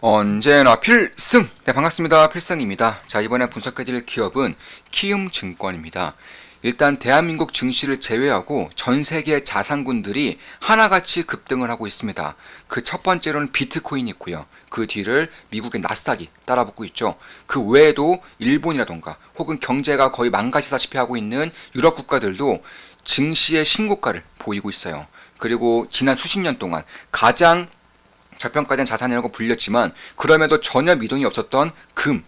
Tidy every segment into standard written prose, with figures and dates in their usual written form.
언제나 필승! 네, 반갑습니다. 필승입니다. 자, 이번에 분석해드릴 기업은 키움증권입니다. 일단 대한민국 증시를 제외하고 전 세계 자산군들이 하나같이 급등을 하고 있습니다. 그 첫 번째로는 비트코인이 있고요. 그 뒤를 미국의 나스닥이 따라붙고 있죠. 그 외에도 일본이라던가 혹은 경제가 거의 망가지다시피 하고 있는 유럽 국가들도 증시의 신고가를 보이고 있어요. 그리고 지난 수십 년 동안 가장 저평가된 자산이라고 불렸지만 그럼에도 전혀 미동이 없었던 금,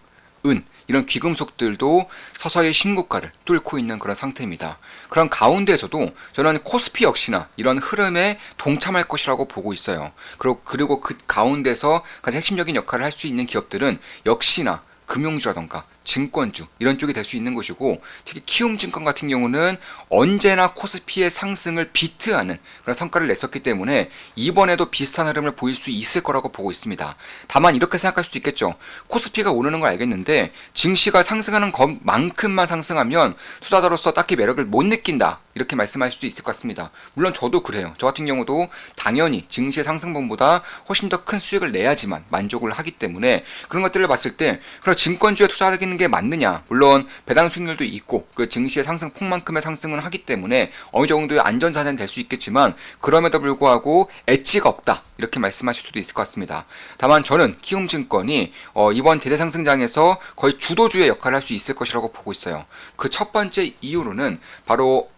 은 이런 귀금속들도 서서히 신고가를 뚫고 있는 그런 상태입니다. 그런 가운데에서도 저는 코스피 역시나 이런 흐름에 동참할 것이라고 보고 있어요. 그리고 그 가운데서 가장 핵심적인 역할을 할 수 있는 기업들은 역시나 금융주라던가 증권주 이런 쪽이 될 수 있는 것이고, 특히 키움증권 같은 경우는 언제나 코스피의 상승을 비트하는 그런 성과를 냈었기 때문에 이번에도 비슷한 흐름을 보일 수 있을 거라고 보고 있습니다. 다만 이렇게 생각할 수도 있겠죠. 코스피가 오르는 걸 알겠는데 증시가 상승하는 것만큼만 상승하면 투자자로서 딱히 매력을 못 느낀다, 이렇게 말씀할 수도 있을 것 같습니다. 물론 저도 그래요. 저 같은 경우도 당연히 증시의 상승분보다 훨씬 더 큰 수익을 내야지만 만족을 하기 때문에 그런 것들을 봤을 때 그럼 증권주에 투자하는 게 맞느냐, 물론 배당 수익률도 있고 그 증시의 상승 폭만큼의 상승은 하기 때문에 어느 정도의 안전자산이 될 수 있겠지만 그럼에도 불구하고 엣지가 없다, 이렇게 말씀하실 수도 있을 것 같습니다. 다만 저는 키움증권이 이번 대대상승장에서 거의 주도주의 역할을 할 수 있을 것이라고 보고 있어요. 그 첫 번째 이유로는 바로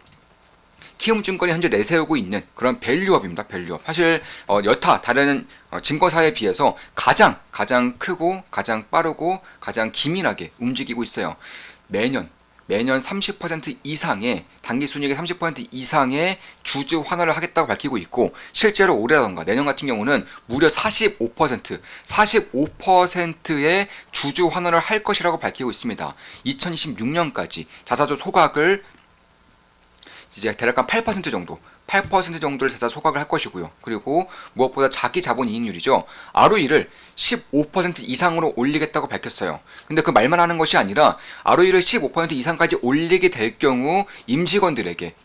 키움증권이 현재 내세우고 있는 그런 밸류업입니다. 밸류업. 사실 여타 다른 증권사에 비해서 가장 크고 가장 빠르고 가장 기민하게 움직이고 있어요. 매년 30% 이상의 당기순이익의 30% 이상의 주주 환원을 하겠다고 밝히고 있고, 실제로 올해라던가 내년 같은 경우는 무려 45%의 주주 환원을 할 것이라고 밝히고 있습니다. 2026년까지 자사주 소각을 이제 대략 한 8% 정도를 자사 소각을 할 것이고요. 그리고 무엇보다 자기 자본 이익률이죠. ROE를 15% 이상으로 올리겠다고 밝혔어요. 근데 그 말만 하는 것이 아니라 ROE를 15% 이상까지 올리게 될 경우 임직원들에게,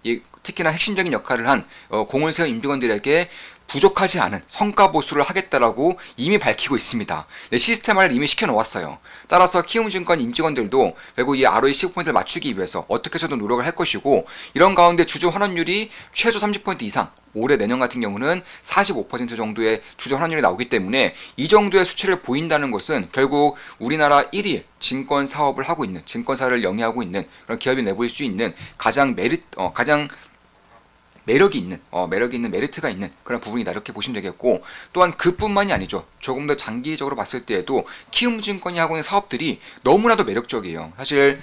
특히나 핵심적인 역할을 한 공을 세운 임직원들에게 부족하지 않은 성과 보수를 하겠다라고 이미 밝히고 있습니다. 시스템화를 이미 시켜놓았어요. 따라서 키움증권 임직원들도 결국 이 ROE 15%를 맞추기 위해서 어떻게 해서든 노력을 할 것이고, 이런 가운데 주주 환원율이 최소 30% 이상, 올해 내년 같은 경우는 45% 정도의 주주 환원율이 나오기 때문에 이 정도의 수치를 보인다는 것은 결국 우리나라 1위 증권 사업을 하고 있는, 증권사를 영위하고 있는 그런 기업이 내보일 수 있는 가장 매력이 있는 메리트가 있는 그런 부분이다, 이렇게 보시면 되겠고, 또한 그뿐만이 아니죠. 조금 더 장기적으로 봤을 때에도 키움증권이 하고 있는 사업들이 너무나도 매력적이에요. 사실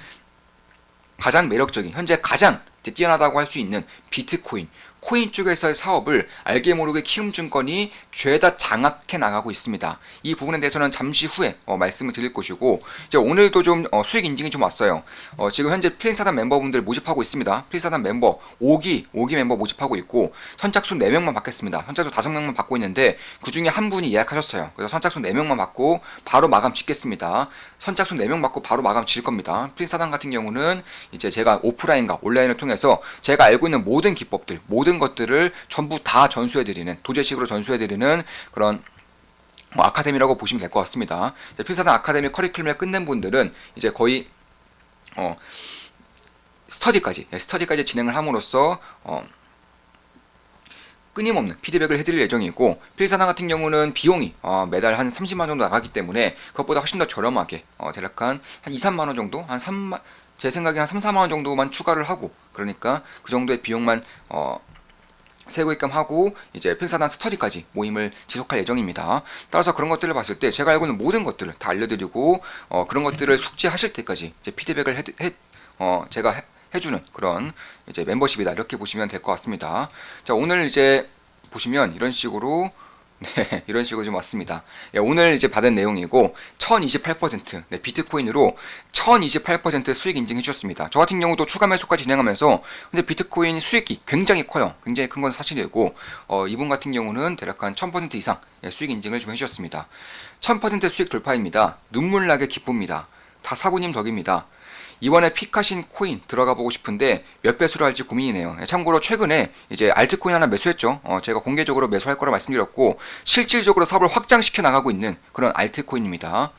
가장 매력적인, 현재 가장 뛰어나다고 할 수 있는 비트코인, 코인 쪽에서의 사업을 알게 모르게 키움증권이 죄다 장악해 나가고 있습니다. 이 부분에 대해서는 잠시 후에 말씀을 드릴 것이고, 이제 오늘도 좀 수익 인증이 좀 왔어요. 지금 현재 필사단 멤버분들 모집하고 있습니다. 필사단 멤버 5기 멤버 모집하고 있고, 선착순 4명만 받겠습니다. 선착순 5명만 받고 있는데 그 중에 한 분이 예약하셨어요. 그래서 선착순 4명만 받고 바로 마감 짓겠습니다. 선착순 4명 받고 바로 마감 질 겁니다. 필사단 같은 경우는 이제 제가 오프라인과 온라인을 통해서 제가 알고 있는 모든 기법들, 모든 것들을 전부 다 전수해드리는, 도제식으로 전수해드리는 그런 아카데미라고 보시면 될 것 같습니다. 필사단 아카데미 커리큘럼을 끝낸 분들은 이제 거의 스터디까지 진행을 함으로써 끊임없는 피드백을 해드릴 예정이고, 필사단 같은 경우는 비용이 매달 한 30만 정도 나가기 때문에 그것보다 훨씬 더 저렴하게 대략 한 2, 3만 원 정도, 제 생각에 한 3, 4만 원 정도만 추가를 하고, 그러니까 그 정도의 비용만 세금입금 하고 이제 필사단 스터디까지 모임을 지속할 예정입니다. 따라서 그런 것들을 봤을 때 제가 알고 있는 모든 것들을 다 알려드리고 그런 것들을 숙지하실 때까지 이제 피드백을 제가 해주는 그런 이제 멤버십이다, 이렇게 보시면 될 것 같습니다. 자, 오늘 이제 보시면 이런 식으로 이런 식으로 좀 왔습니다. 오늘 이제 받은 내용이고 1028%, 비트코인으로 1028% 수익 인증해 주셨습니다. 저 같은 경우도 추가 매수까지 진행하면서 근데 비트코인 수익이 굉장히 커요. 굉장히 큰 건 사실이고, 이분 같은 경우는 대략 한 1000% 이상 수익 인증을 좀 해주셨습니다. 1000% 수익 돌파입니다. 눈물 나게 기쁩니다. 다 사부님 덕입니다. 이번에 픽하신 코인 들어가 보고 싶은데 몇 배수로 할지 고민이네요. 참고로 최근에 이제 알트코인 하나 매수했죠. 제가 공개적으로 매수할 거라 말씀드렸고 실질적으로 사업을 확장시켜 나가고 있는 그런 알트코인입니다.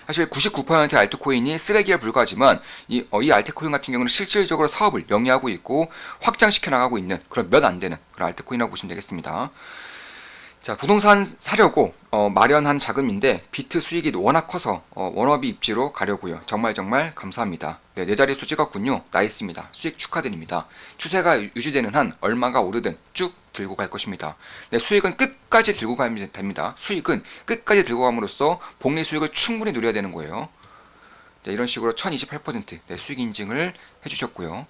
사실 99%의 알트코인이 쓰레기에 불과하지만 이 알트코인 같은 경우는 실질적으로 사업을 영위하고 있고 확장시켜 나가고 있는 그런 몇 안 되는 그런 알트코인이라고 보시면 되겠습니다. 자, 부동산 사려고 마련한 자금인데 비트 수익이 워낙 커서 워너비 입지로 가려고요. 정말 감사합니다. 네, 네 자리 수 찍었군요. 나이스입니다. 수익 축하드립니다. 추세가 유지되는 한 얼마가 오르든 쭉 들고 갈 것입니다. 네, 수익은 끝까지 들고 가면 됩니다. 수익은 끝까지 들고 감으로써 복리 수익을 충분히 누려야 되는 거예요. 네, 이런 식으로 1028% 네, 수익 인증을 해주셨고요.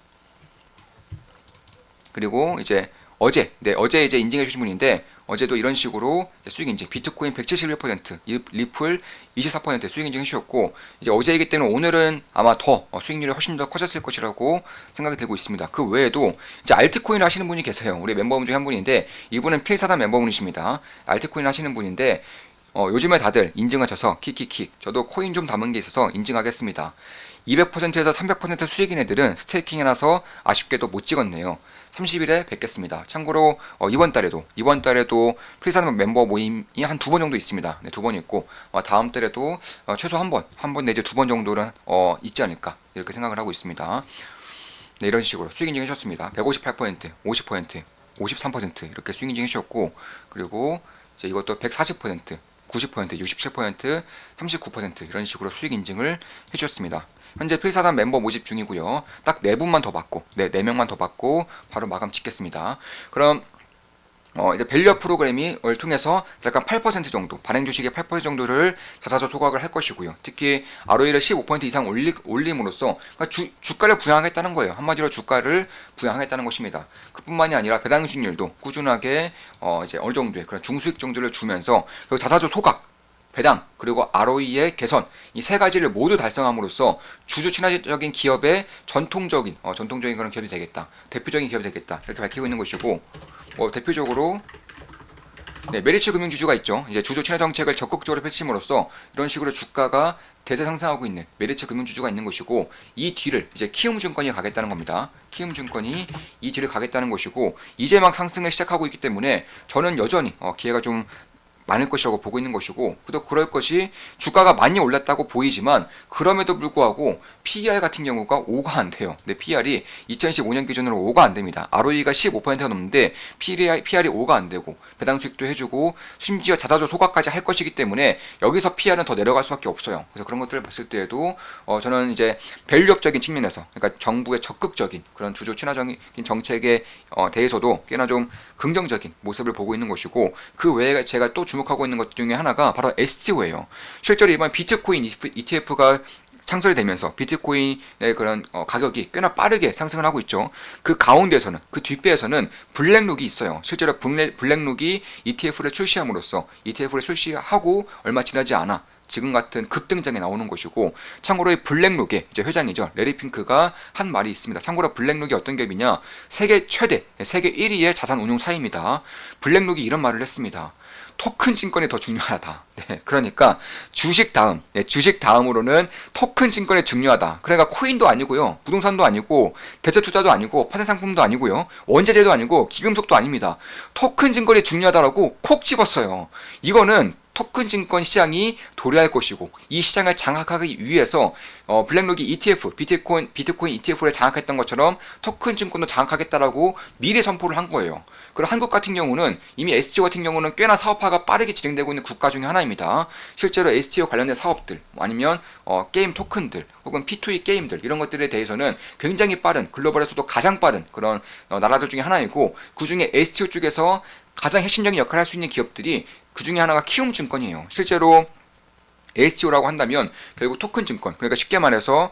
그리고 이제 어제 이제 인증해 주신 분인데 어제도 이런 식으로 수익 인증, 비트코인 171%, 리플 24% 수익 인증 해주셨고 이제 어제이기 때문에 오늘은 아마 더 수익률이 훨씬 더 커졌을 것이라고 생각이 들고 있습니다. 그 외에도 이제 알트코인을 하시는 분이 계세요. 우리 멤버분 중에 한 분인데 이분은 필사단 멤버분이십니다. 알트코인 하시는 분인데 요즘에 다들 인증하셔서 킥킥킥 저도 코인 좀 담은 게 있어서 인증하겠습니다. 200%에서 300% 수익인 애들은 스테이킹 해놔서 아쉽게도 못 찍었네요. 30일에 뵙겠습니다. 참고로 이번 달에도 필사단 멤버 모임이 한 2번 정도 있습니다. 네, 2번 있고 다음 달에도 최소 한 번 내지 2번 정도는 있지 않을까 이렇게 생각을 하고 있습니다. 네, 이런 식으로 수익 인증 해주셨습니다. 158%, 50%, 53% 이렇게 수익 인증 해주셨고 그리고 이제 이것도 140%, 90%, 67%, 39% 이런 식으로 수익 인증을 해주셨습니다. 현재 필사단 멤버 모집 중이고요. 딱 4분만 더 받고, 4명만 더 받고 바로 마감 짓겠습니다. 그럼 이제 밸류업 프로그램을 통해서 약간 8% 정도, 발행 주식의 8% 정도를 자사주 소각을 할 것이고요. 특히 ROE를 15% 이상 올림으로써 그러니까 주가를 부양하겠다는 거예요. 한마디로 주가를 부양하겠다는 것입니다. 그뿐만이 아니라 배당 수익률도 꾸준하게 이제 어느 정도의 그런 중수익 정도를 주면서 자사주 소각 배당 그리고 ROE의 개선 이 세 가지를 모두 달성함으로써 주주 친화적인 기업의 전통적인 그런 기업이 되겠다. 대표적인 기업이 되겠다. 이렇게 밝히고 있는 것이고 대표적으로 네, 메리츠 금융주주가 있죠. 이제 주주 친화 정책을 적극적으로 펼침으로써 이런 식으로 주가가 대세 상승하고 있는 메리츠 금융주주가 있는 것이고 이 뒤를 이제 키움증권이 가겠다는 겁니다. 키움증권이 이 뒤를 가겠다는 것이고 이제 막 상승을 시작하고 있기 때문에 저는 여전히 기회가 좀 많을 것이라고 보고 있는 것이고 또 그럴 것이 주가가 많이 올랐다고 보이지만 그럼에도 불구하고 PER 같은 경우가 5가 안 돼요. 근데 PER이 2015년 기준으로 5가 안 됩니다. ROE가 15%가 넘는데 PER이 5가 안 되고 배당 수익도 해주고 심지어 자사주 소각까지 할 것이기 때문에 여기서 PER은 더 내려갈 수밖에 없어요. 그래서 그런 것들을 봤을 때에도 저는 이제 밸류업적인 측면에서 그러니까 정부의 적극적인 그런 주주 친화적인 정책에 대해서도 꽤나 좀 긍정적인 모습을 보고 있는 것이고 그 외에 제가 또 주목하고 있는 것 중에 하나가 바로 STO예요. 실제로 이번 비트코인 ETF가 창설이 되면서 비트코인의 그런 가격이 꽤나 빠르게 상승을 하고 있죠. 그 가운데에서는 그 뒷배에서는 블랙록이 있어요. 실제로 블랙록이 ETF를 출시함으로써 ETF를 출시하고 얼마 지나지 않아 지금 같은 급등장에 나오는 것이고 참고로 이 블랙록의 이제 회장이죠. 레리 핑크가 한 말이 있습니다. 참고로 블랙록이 어떤 기업이냐 세계 최대 세계 1위의 자산 운용 사입니다. 블랙록이 이런 말을 했습니다. 토큰 증권이 더 중요하다. 네, 그러니까 주식 다음으로는 토큰 증권이 중요하다. 그러니까 코인도 아니고요, 부동산도 아니고, 대체 투자도 아니고, 파생 상품도 아니고요, 원자재도 아니고, 기금속도 아닙니다. 토큰 증권이 중요하다라고 콕 집었어요. 이거는 토큰 증권 시장이 도래할 것이고 이 시장을 장악하기 위해서 블랙록이 ETF, 비트코인 ETF를 장악했던 것처럼 토큰 증권도 장악하겠다라고 미리 선포를 한 거예요. 그리고 한국 같은 경우는 이미 STO 같은 경우는 꽤나 사업화가 빠르게 진행되고 있는 국가 중에 하나입니다. 실제로 STO 관련된 사업들 아니면 게임 토큰들 혹은 P2E 게임들 이런 것들에 대해서는 굉장히 빠른 글로벌에서도 가장 빠른 그런 나라들 중에 하나이고 그 중에 STO 쪽에서 가장 핵심적인 역할을 할 수 있는 기업들이 그 중에 하나가 키움증권이에요. 실제로 STO라고 한다면 결국 토큰 증권, 그러니까 쉽게 말해서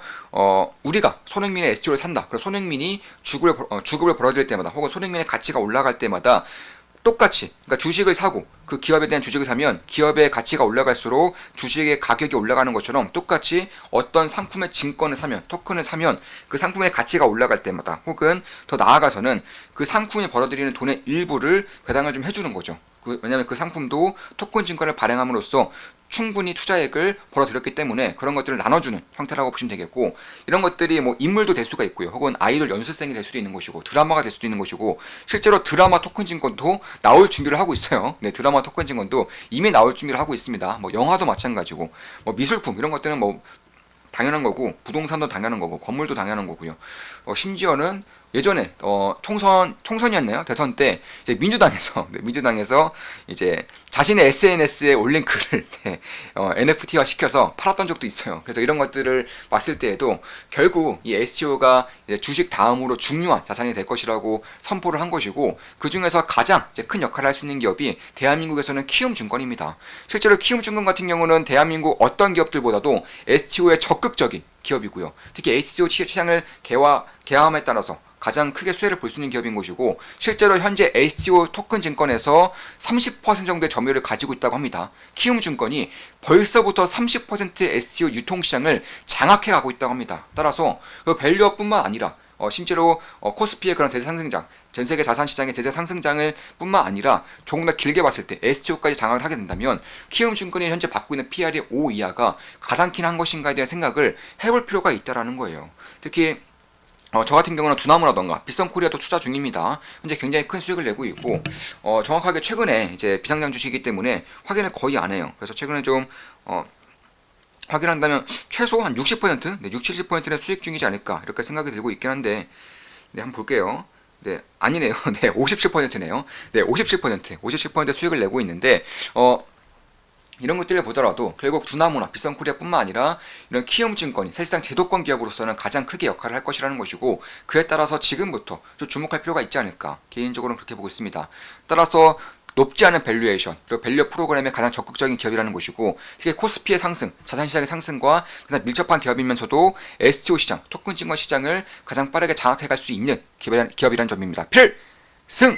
우리가 손흥민의 STO를 산다. 그럼 손흥민이 주급을 벌어들일 때마다 혹은 손흥민의 가치가 올라갈 때마다 똑같이 그러니까 주식을 사고 그 기업에 대한 주식을 사면 기업의 가치가 올라갈수록 주식의 가격이 올라가는 것처럼 똑같이 어떤 상품의 증권을 사면 토큰을 사면 그 상품의 가치가 올라갈 때마다 혹은 더 나아가서는 그 상품이 벌어들이는 돈의 일부를 배당을 좀 해주는 거죠. 왜냐하면 그 상품도 토큰 증권을 발행함으로써 충분히 투자액을 벌어들였기 때문에 그런 것들을 나눠주는 형태라고 보시면 되겠고, 이런 것들이 뭐 인물도 될 수가 있고요. 혹은 아이돌 연습생이 될 수도 있는 것이고, 드라마가 될 수도 있는 것이고, 실제로 드라마 토큰 증권도 나올 준비를 하고 있어요. 네, 드라마 토큰 증권도 이미 나올 준비를 하고 있습니다. 뭐 영화도 마찬가지고, 뭐 미술품 이런 것들은 뭐 당연한 거고, 부동산도 당연한 거고, 건물도 당연한 거고요. 심지어는 예전에 총선이었나요? 대선 때 이제 민주당에서 이제 자신의 SNS에 올린 글을 네, NFT화 시켜서 팔았던 적도 있어요. 그래서 이런 것들을 봤을 때에도 결국 이 STO가 주식 다음으로 중요한 자산이 될 것이라고 선포를 한 것이고, 그 중에서 가장 이제 큰 역할을 할 수 있는 기업이 대한민국에서는 키움증권입니다. 실제로 키움증권 같은 경우는 대한민국 어떤 기업들보다도 STO에 적극적인 기업이고요. 특히 STO 시장을 개화함에 따라서 가장 크게 수혜를 볼 수 있는 기업인 것이고, 실제로 현재 STO 토큰 증권에서 30% 정도의 점유율을 가지고 있다고 합니다. 키움증권이 벌써부터 30%의 STO 유통시장을 장악해 가고 있다고 합니다. 따라서 그 밸류업뿐만 아니라 실제로 코스피의 그런 대세 상승장, 전 세계 자산 시장의 대세 상승장을 뿐만 아니라 조금 더 길게 봤을 때 STO까지 장악을 하게 된다면 키움증권이 현재 받고 있는 PR이 5 이하가 가상키는 한 것인가에 대한 생각을 해볼 필요가 있다라는 거예요. 특히 저 같은 경우는 두나무라던가 비선코리아도 투자 중입니다. 현재 굉장히 큰 수익을 내고 있고, 정확하게 최근에 이제 비상장 주식이기 때문에 확인을 거의 안 해요. 그래서 최근에 좀 확인한다면 최소 한 60%, 네, 60, 70%는 수익 중이지 않을까 이렇게 생각이 들고 있긴 한데, 네, 한번 볼게요. 네, 아니네요. 네, 57%네요. 네, 57% 수익을 내고 있는데, 이런 것들을 보더라도 결국 두나무나 비선코리아뿐만 아니라 이런 키움증권이 사실상 제도권 기업으로서는 가장 크게 역할을 할 것이라는 것이고, 그에 따라서 지금부터 좀 주목할 필요가 있지 않을까, 개인적으로는 그렇게 보고 있습니다. 따라서 높지 않은 밸류에이션, 그리고 밸류 프로그램의 가장 적극적인 기업이라는 것이고, 특히 코스피의 상승, 자산시장의 상승과 가장 밀접한 기업이면서도 STO 시장, 토큰증권 시장을 가장 빠르게 장악해갈 수 있는 기업이라는 점입니다. 필승!